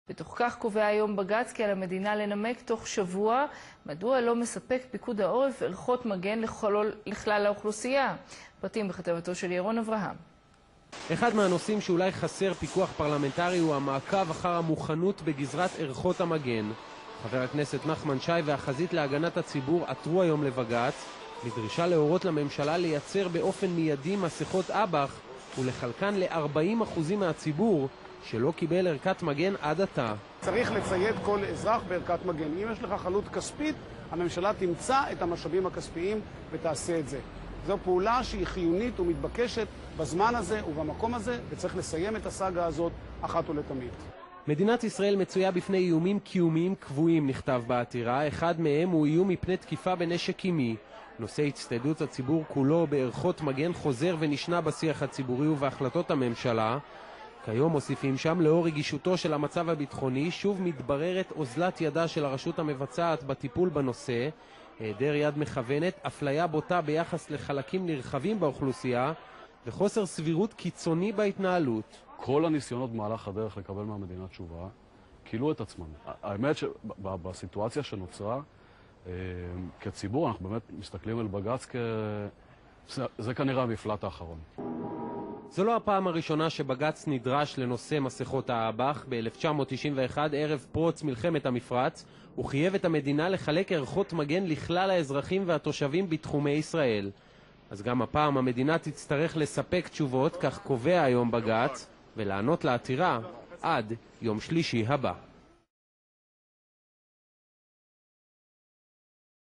בתוך כך קובע היום בג"ץ כי על המדינה לנמק תוך שבוע מדוע לא מספק פיקוד העורף ערכות מגן לכלל האוכלוסייה. פרטים בכתבתו של ירון אברהם. אחד מהנושאים שאולי חסר פיקוח פרלמנטרי הוא המעקב אחר המוכנות בגזרת ערכות המגן. חבר הכנסת נחמן שי והחזית להגנת הציבור עתרו היום לבג"ץ בדרישה להורות לממשלה לייצר באופן מיידי מסכות אב"ח ולחלקן ל-40% מהציבור שלא קיבל ערכת מגן עד עתה. צריך לצייד כל אזרח בערכת מגן. אם יש לך חלות כספית, הממשלה תמצא את המשאבים הכספיים ותעשה את זה. זו פעולה שהיא חיונית ומתבקשת בזמן הזה ובמקום הזה, וצריך לסיים את הסאגה הזאת אחת ולתמיד. מדינת ישראל מצויה בפני איומים קיומיים קבועים, נכתב בעתירה. אחד מהם הוא איום מפני תקיפה בנשק קימי. נושא הצטיידות הציבור כולו בערכות מגן חוזר ונשנה בשיח הציבורי ובהחלטות הממשלה. כיום מוסיפים שם, לאור רגישותו של המצב הביטחוני, שוב מתבררת אוזלת ידה של הרשות המבצעת בטיפול בנושא, היעדר יד מכוונת, אפליה בוטה ביחס לחלקים נרחבים באוכלוסייה, וחוסר סבירות קיצוני בהתנהלות. כל הניסיונות במהלך הדרך לקבל מהמדינה תשובה, קילו את עצמם. האמת שבסיטואציה שנוצרה, כציבור אנחנו באמת מסתכלים על בג"ץ זה כנראה המפלט האחרון. זו לא הפעם הראשונה שבג"ץ נדרש לנושא מסכות האב"ח. ב-1991, ערב פרוץ מלחמת המפרץ, הוא חייב את המדינה לחלק ערכות מגן לכלל האזרחים והתושבים בתחומי ישראל. אז גם הפעם המדינה תצטרך לספק תשובות, כך קובע היום בג"ץ, ולענות לעתירה עד יום שלישי הבא.